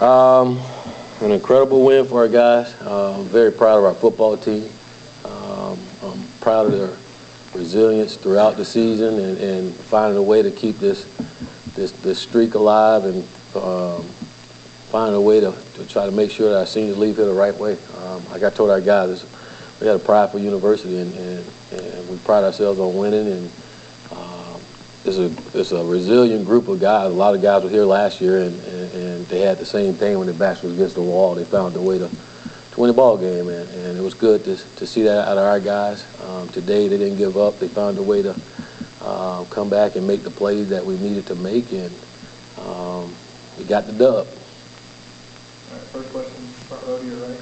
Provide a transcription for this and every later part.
An incredible win for our guys. I'm very proud of our football team. I'm proud of their resilience throughout the season and finding a way to keep this streak alive and finding a way to try to make sure that our seniors leave here the right way. Like I told our guys, we got a prideful university and we pride ourselves on winning. And it's a resilient group of guys. A lot of guys were here last year and they had the same thing when their backs was against the wall. They found a way to win the ball game, and it was good to see that out of our guys. Today they didn't give up. They found a way to come back and make the plays that we needed to make, and we got the dub. All right, first question, front row to your right.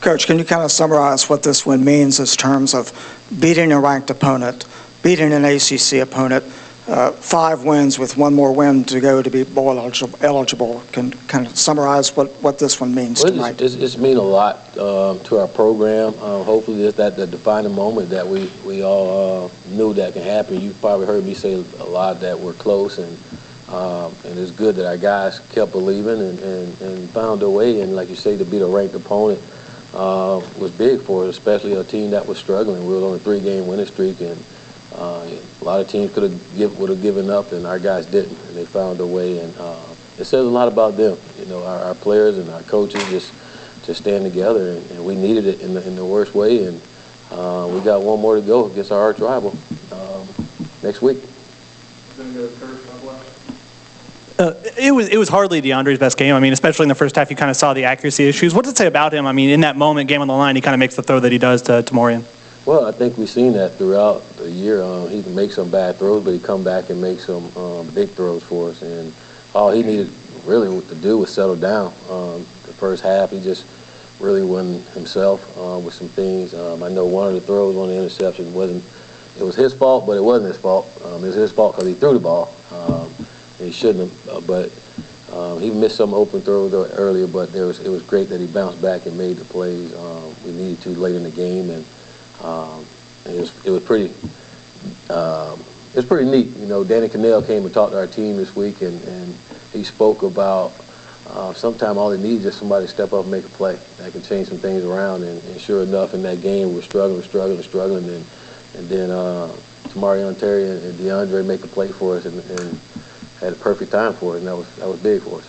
Coach, can you kind of summarize what this win means in terms of beating a ranked opponent, beating an ACC opponent, 5 wins with 1 more win to go to be bowl eligible? Can kind of summarize what this one means tonight? It's mean a lot to our program. Hopefully it's that defining moment that we all knew that can happen. You probably heard me say a lot that we're close, and it's good that our guys kept believing and found a way. And like you say, to beat a ranked opponent was big for us, especially a team that was struggling. We were on a 3-game winning streak, and a lot of teams would have given up, and our guys didn't, and they found a way. And it says a lot about them. You know, our players and our coaches just stand together, and we needed it in the worst way. And we got 1 more to go against our arch rival next week. It was hardly DeAndre's best game. I mean, especially in the first half, you kind of saw the accuracy issues. What did it say about him? I mean, in that moment, game on the line, he kind of makes the throw that he does to Morian. Well, I think we've seen that throughout the year. He can make some bad throws, but he come back and make some big throws for us. And all he needed really to do was settle down. The first half, he just really wasn't himself with some things. I know one of the throws on the interception it was his fault, but it wasn't his fault. It was his fault because he threw the ball. And he shouldn't have, but he missed some open throws earlier, but it was great that he bounced back and made the plays we needed to late in the game. And it was pretty neat. You know, Danny Cannell came and talked to our team this week, and he spoke about sometimes all they need is just somebody to step up and make a play that can change some things around. And sure enough, in that game, we're struggling, and then Tamarion Terry and DeAndre make a play for us, and had a perfect time for it, and that was big for us.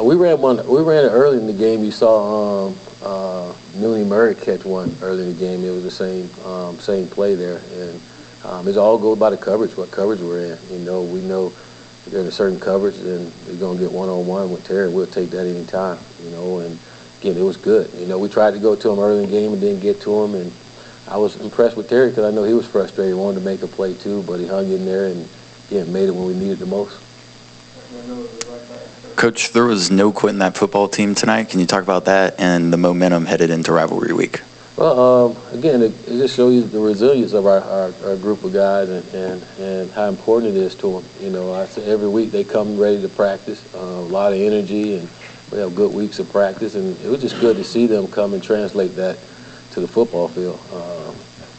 We ran it early in the game. You saw Noonie Murray catch one early in the game. It was the same play there, and it's all goes by the coverage, what coverage we're in. You know, we know if they're in a certain coverage, then we're gonna get one-on-one with Terry. We'll take that any time. You know, and again, it was good. You know, we tried to go to him early in the game and didn't get to him, and I was impressed with Terry because I know he was frustrated, wanted to make a play too, but he hung in there and again made it when we needed the most. Coach, there was no quitting that football team tonight. Can you talk about that and the momentum headed into rivalry week? Well, again, it just shows you the resilience of our group of guys and how important it is to them. You know, I say every week they come ready to practice, a lot of energy, and we have good weeks of practice, and it was just good to see them come and translate that to the football field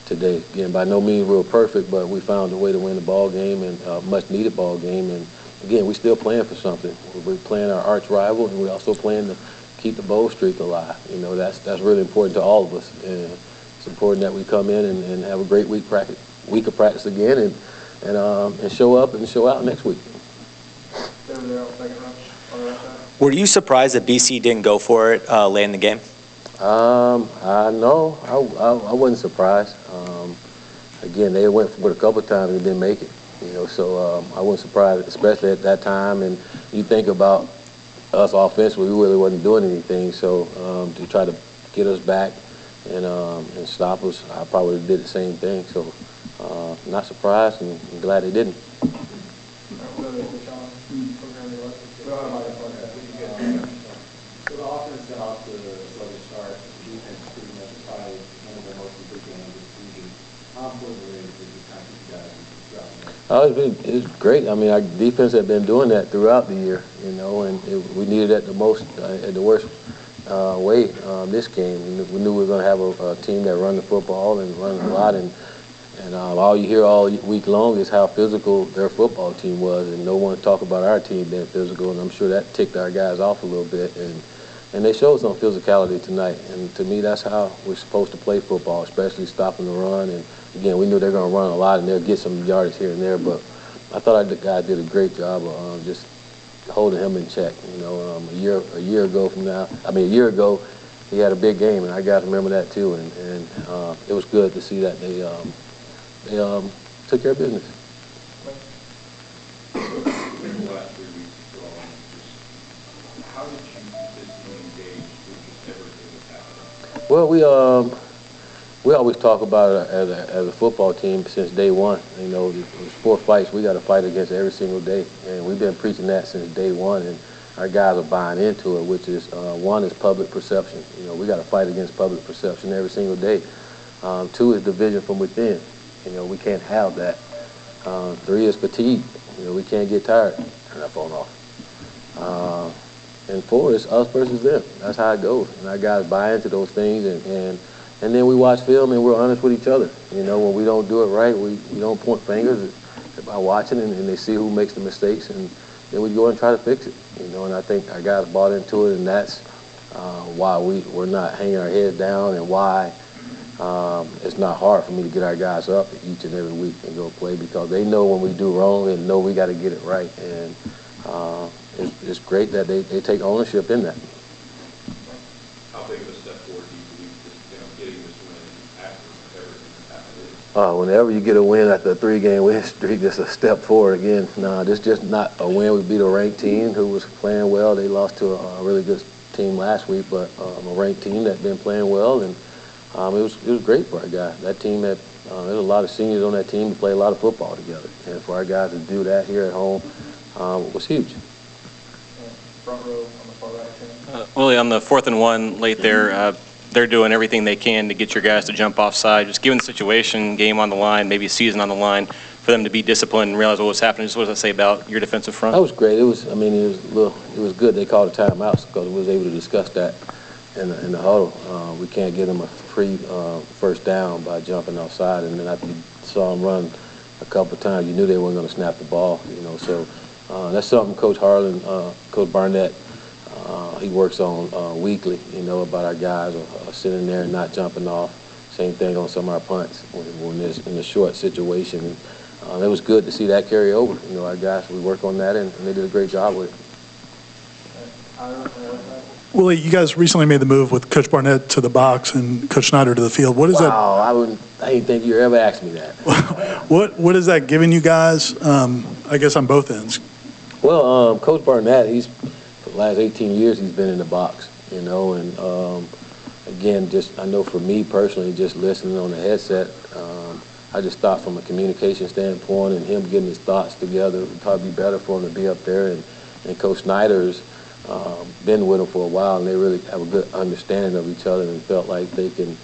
today. Again, by no means we're perfect, but we found a way to win the ball game, and a much-needed ball game. And again, we're still playing for something. We're playing our arch rival, and we're also playing to keep the bowl streak alive. You know, that's really important to all of us. And it's important that we come in and have a great week of practice again, and show up and show out next week. Were you surprised that BC didn't go for it late in the game? No, I wasn't surprised. Again, they went for it a couple of times and didn't make it. You know, so I wasn't surprised, especially at that time. And you think about us offensively, we really wasn't doing anything. So to try to get us back and stop us, I probably did the same thing. So not surprised and glad they didn't. It was great. I mean, our defense had been doing that throughout the year, you know, and we needed it the most at the worst way this game. We knew we were going to have a team that run the football and run a lot, and all you hear all week long is how physical their football team was, and no one talked about our team being physical, and I'm sure that ticked our guys off a little bit, and they showed some physicality tonight, and to me that's how we're supposed to play football, especially stopping the run. And again, we knew they were going to run a lot and they'll get some yardage here and there, but I thought the guy did a great job of just holding him in check. You know, a year ago he had a big game, and our guys remember that too, and it was good to see that they took care of business. In the last 3 weeks how did you consistently engage with just everything that's happening? Well, we always talk about it as a football team since day one. You know, there's 4 fights we got to fight against every single day, and we've been preaching that since day one. And our guys are buying into it, which is one is public perception. You know, we got to fight against public perception every single day. 2 is division from within. You know, we can't have that. 3 is fatigue. You know, we can't get tired. Turn that phone off. And 4 is us versus them. That's how it goes. And our guys buy into those things, and then we watch film and we're honest with each other. You know, when we don't do it right, we don't point fingers by watching, and they see who makes the mistakes, and then we go and try to fix it. You know, and I think our guys bought into it, and that's why we're not hanging our heads down, and why it's not hard for me to get our guys up each and every week and go play, because they know when we do wrong and know we got to get it right. And it's great that they take ownership in that. How big of a step forward do you believe this, getting this win after everything that's happened? Whenever you get a win after a 3-game win streak, it's a step forward again. No, this is just not a win. We beat a ranked team who was playing well. They lost to a really good team last week, but a ranked team that's been playing well, and it was great for our guys. That team there's a lot of seniors on that team who play a lot of football together, and for our guys to do that here at home was huge. Front row on the far right. Willie, on the 4th and 1 late there, they're doing everything they can to get your guys to jump offside. Just given the situation, game on the line, maybe a season on the line, for them to be disciplined and realize what was happening. Just what does that say about your defensive front? That was great. It was good. They called a timeout because we was able to discuss that in the huddle. We can't get them a free first down by jumping offside, and then after you saw them run a couple of times, you knew they weren't going to snap the ball. You know, so that's something Coach Harlan, Coach Barnett, he works on weekly. You know, about our guys sitting there and not jumping off. Same thing on some of our punts when there's in a short situation. And it was good to see that carry over. You know, our guys, we work on that, and they did a great job with it. Willie, you guys recently made the move with Coach Barnett to the box and Coach Snyder to the field. What is that? Wow, I didn't think you ever asked me that. What is that giving you guys, I guess, on both ends? Well, Coach Barnett, for the last 18 years, he's been in the box, you know, and again, I know for me personally, just listening on the headset, I just thought from a communication standpoint and him getting his thoughts together, it would probably be better for him to be up there. And Coach Snyder's been with him for a while, and they really have a good understanding of each other, and felt like they can,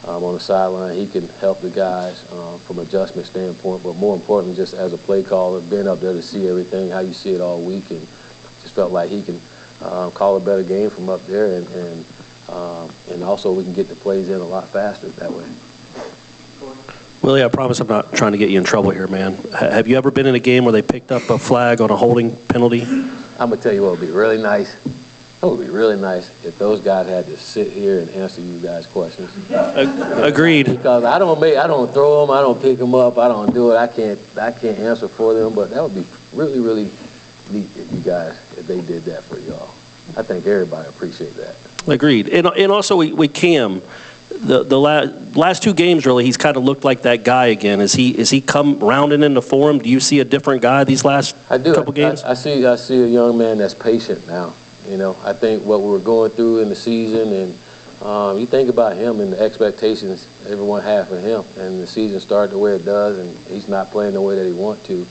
on the sideline, he can help the guys from an adjustment standpoint, but more importantly, just as a play caller, being up there to see everything, how you see it all week, and just felt like he can call a better game from up there, and also we can get the plays in a lot faster that way. Willie, I promise I'm not trying to get you in trouble here, man. Have you ever been in a game where they picked up a flag on a holding penalty? I'm going to tell you what would be really nice. It would be really nice if those guys had to sit here and answer you guys' questions. Agreed. Because I don't throw them, I don't pick them up, I don't do it. I can't answer for them, but that would be really, really neat if they did that for y'all. I think everybody appreciate that. Agreed. And also with Cam, the last 2 games, really, he's kind of looked like that guy again. Is he come rounding into form? Do you see a different guy these last couple games? I see a young man that's patient now. You know, I think what we were going through in the season, and you think about him and the expectations everyone had for him, and the season started the way it does, and he's not playing the way that he wants to.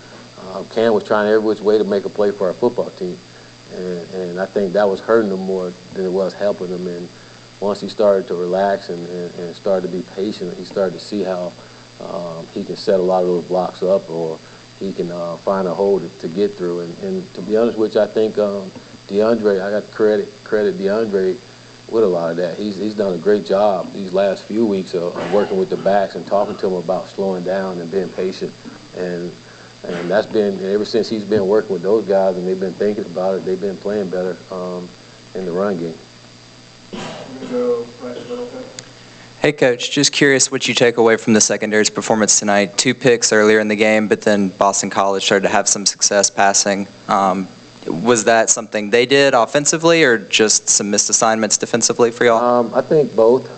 Cam was trying every which way to make a play for our football team, and I think that was hurting him more than it was helping him. And once he started to relax and started to be patient, he started to see how he can set a lot of those blocks up, or he can find a hole to get through. And to be honest with you, I think DeAndre, I got to credit DeAndre with a lot of that. He's done a great job these last few weeks of working with the backs and talking to them about slowing down and being patient. And that's been, ever since he's been working with those guys and they've been thinking about it, they've been playing better in the run game. I'm going to go right to the middle. Hey, Coach, just curious what you take away from the secondary's performance tonight. 2 picks earlier in the game, but then Boston College started to have some success passing. Was that something they did offensively or just some missed assignments defensively for y'all? I think both.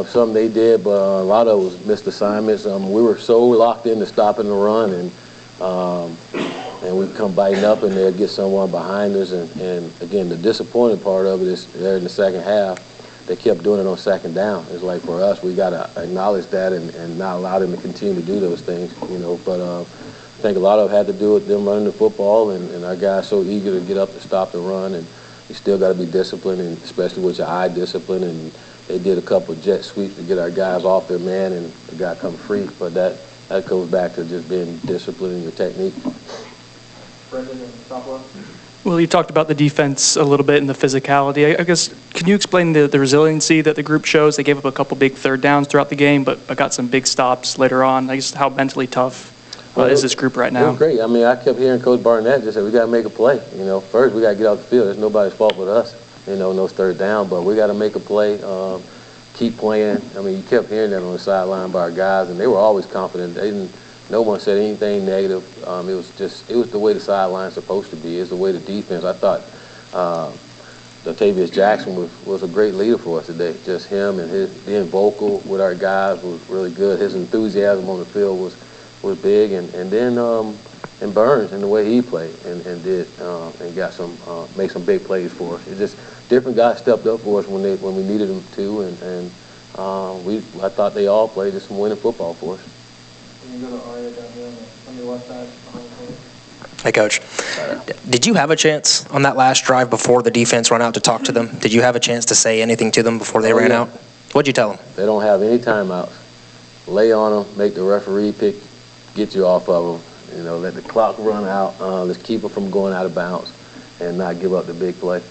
Some they did, but a lot of it was missed assignments. We were so locked into stopping the run, and we'd come biting up and they'd get someone behind us. And again, the disappointing part of it is there in the second half, they kept doing it on second down. It's like for us, we got to acknowledge that and not allow them to continue to do those things, But I think a lot of it had to do with them running the football and our guys so eager to get up to stop the run. And you still got to be disciplined, and especially with your eye discipline. And they did a couple of jet sweeps to get our guys off their man, and the guy come free. But that goes back to just being disciplined in your technique. Brendan and top left. Well, you talked about the defense a little bit and the physicality. I guess, can you explain the resiliency that the group shows? They gave up a couple big third downs throughout the game, but got some big stops later on. I guess how mentally tough is this group right now? It was great. I mean, I kept hearing Coach Barnett just say, we got to make a play. First we got to get off the field. It's nobody's fault but us, no third down. But we got to make a play, keep playing. I mean, you kept hearing that on the sideline by our guys, and they were always confident. No one said anything negative. It was the way the sideline's supposed to be. It's the way the defense. I thought Dotavius Jackson was a great leader for us today. Just him and his being vocal with our guys was really good. His enthusiasm on the field was big, and then and Burns and the way he played and did and got make some big plays for us. It just different guys stepped up for us when we needed them to, and I thought they all played just some winning football for us. You go to Arya down here on your left side. Hey, Coach. Did you have a chance on that last drive before the defense ran out to talk to them? Did you have a chance to say anything to them before they ran out? What'd you tell them? They don't have any timeouts. Lay on them, make the referee get you off of them. Let the clock run out. Let's keep them from going out of bounds and not give up the big play.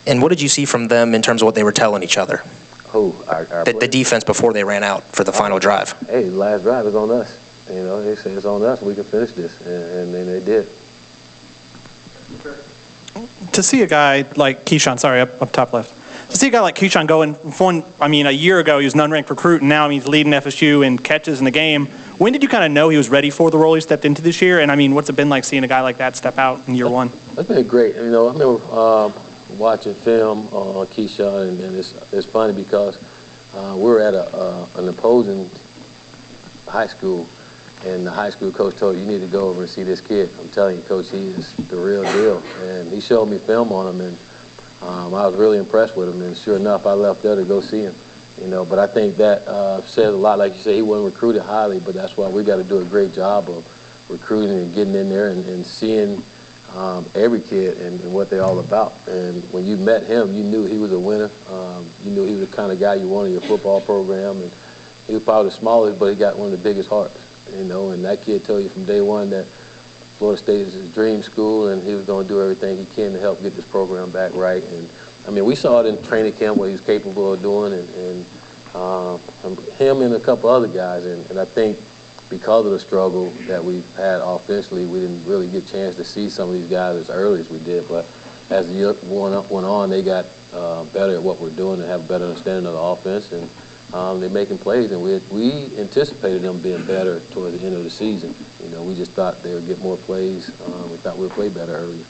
And what did you see from them in terms of what they were telling each other? Who? The defense before they ran out for the final drive. Hey, the last drive is on us. They say it's on us. We can finish this, and then they did. To see a guy like Keyshawn, sorry, up top left. To see a guy like Keyshawn going from a year ago he was an unranked recruit, and now he's leading FSU in catches in the game. When did you kind of know he was ready for the role he stepped into this year? And what's it been like seeing a guy like that step out in year one? It's been great. I remember watching film on Keyshawn, and it's funny because we're at an opposing high school, and the high school coach told you need to go over and see this kid. I'm telling you, Coach, he is the real deal. And he showed me film on him, and I was really impressed with him. And sure enough, I left there to go see him. But I think that says a lot. Like you say, he wasn't recruited highly, but that's why we got to do a great job of recruiting and getting in there and seeing every kid and what they're all about. And when you met him, you knew he was a winner. You knew he was the kind of guy you wanted in your football program. And he was probably the smallest, but he got one of the biggest hearts. And that kid told you from day one that Florida State is his dream school, and he was going to do everything he can to help get this program back right. And we saw it in training camp what he's capable of doing, and him and a couple other guys. And I think because of the struggle that we've had offensively, we didn't really get a chance to see some of these guys as early as we did. But as the year went on, they got better at what we're doing and have a better understanding of the offense. And they're making plays, and we anticipated them being better toward the end of the season. We just thought they would get more plays. We thought we'd play better earlier.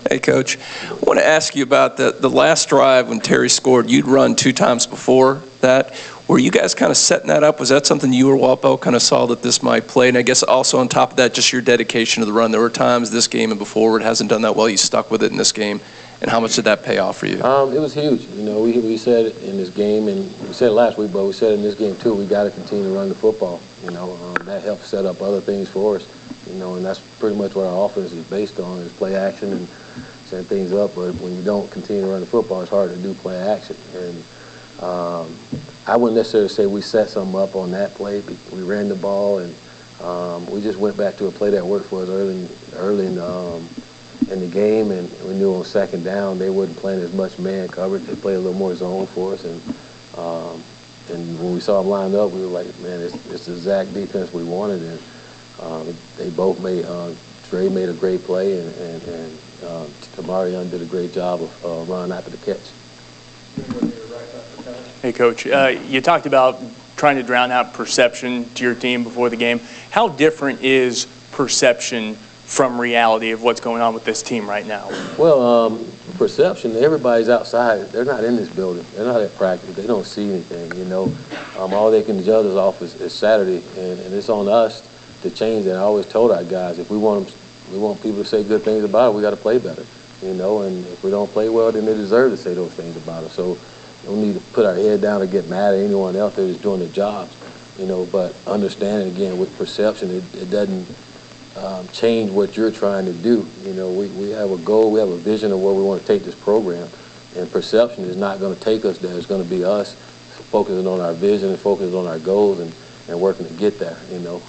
Hey, Coach. I want to ask you about the last drive when Terry scored. You'd run 2 times before that. Were you guys kind of setting that up? Was that something you or Walpo kind of saw that this might play? And I guess also on top of that, just your dedication to the run. There were times this game and before where it hasn't done that well. You stuck with it in this game. And how much did that pay off for you? It was huge. We said it in this game, and we said it last week, but we said it in this game too. We got to continue to run the football. That helps set up other things for us. And that's pretty much what our offense is based on, is play action and setting things up. But when you don't continue to run the football, it's hard to do play action. And I wouldn't necessarily say we set something up on that play. We ran the ball, and we just went back to a play that worked for us early in in the game, and we knew on second down they wasn't playing as much man coverage. They played a little more zone for us, and when we saw them lined up, we were like, man, it's the exact defense we wanted. And they both made. Dre made a great play, and Tamarion did a great job of running after the catch. Hey, Coach. You talked about trying to drown out perception to your team before the game. How different is perception from reality of what's going on with this team right now? Well, perception, everybody's outside. They're not in this building. They're not at practice. They don't see anything, you know. All they can judge us off is Saturday, and it's on us to change that. I always told our guys, if we want people to say good things about it, we got to play better, you know, and if we don't play well, then they deserve to say those things about us. So we don't need to put our head down or get mad at anyone else. They're just doing their jobs, you know, but understanding, again, with perception, it doesn't change what you're trying to do. You know, we have a goal, we have a vision of where we want to take this program, and perception is not going to take us there. It's going to be us focusing on our vision and focusing on our goals and working to get there, you know.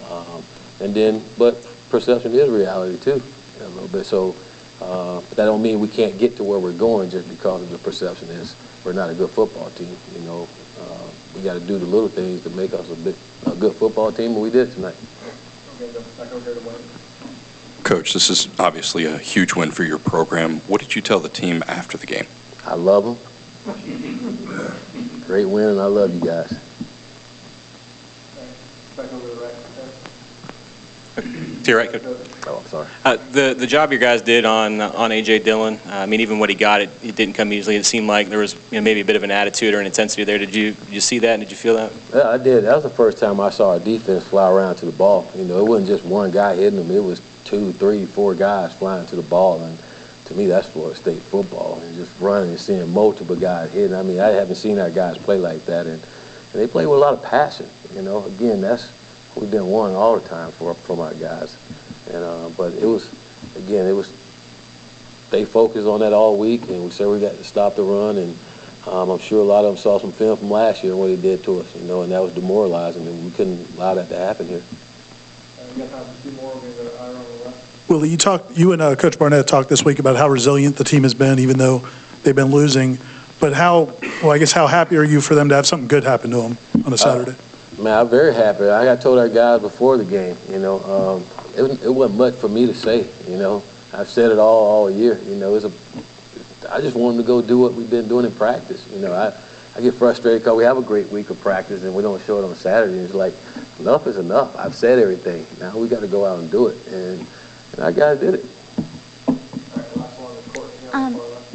But perception is reality too, a little bit. So but that don't mean we can't get to where we're going just because of the perception is we're not a good football team. You know, we got to do the little things to make us a good football team, and we did tonight. Coach, this is obviously a huge win for your program. What did you tell the team after the game? I love them. Great win, and I love you guys. To your right, Coach. Oh, I'm sorry. The job your guys did on A.J. Dillon, I mean, even when he got it, it didn't come easily. It seemed like there was maybe a bit of an attitude or an intensity there. Did you see that, and did you feel that? Yeah, I did. That was the first time I saw our defense fly around to the ball. You know, it wasn't just one guy hitting them. It was 2, 3, 4 guys flying to the ball, and to me, that's Florida State football. And just running and seeing multiple guys hitting. I mean, I haven't seen our guys play like that, and they play with a lot of passion. You know, again, that's we've been won all the time from our guys, and but it was they focused on that all week, and we said we got to stop the run, and I'm sure a lot of them saw some film from last year and what he did to us, you know, and that was demoralizing, and we couldn't allow that to happen here. Willie, you and Coach Barnett talked this week about how resilient the team has been, even though they've been losing. But how happy are you for them to have something good happen to them on a Saturday? Man, I'm very happy. I told our guys before the game, you know, it wasn't much for me to say, you know. I've said it all year, you know. I just want them to go do what we've been doing in practice. You know, I get frustrated because we have a great week of practice and we don't show it on Saturday. It's like, enough is enough. I've said everything. Now we got to go out and do it, and our guys did it.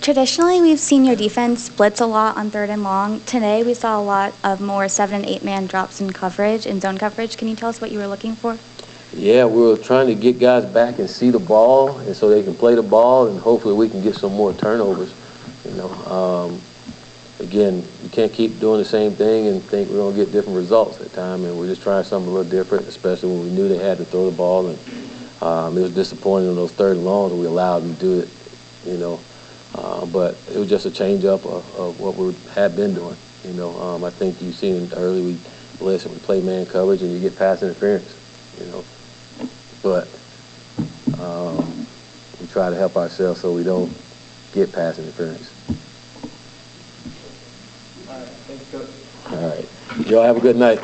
Traditionally, we've seen your defense blitz a lot on 3rd and long. Today, we saw a lot of more 7- and 8-man drops in coverage, in zone coverage. Can you tell us what you were looking for? Yeah, we were trying to get guys back and see the ball, and so they can play the ball, and hopefully we can get some more turnovers. You know, again, you can't keep doing the same thing and think we're going to get different results at times, and we're just trying something a little different, especially when we knew they had to throw the ball, and it was disappointing on those 3rd and longs when we allowed them to do it, you know. But it was just a change-up of what we had been doing. You know, I think you've seen it early. We play man coverage, and you get pass interference. You know, but we try to help ourselves so we don't get pass interference. All right, thanks, Coach. All right, y'all have a good night.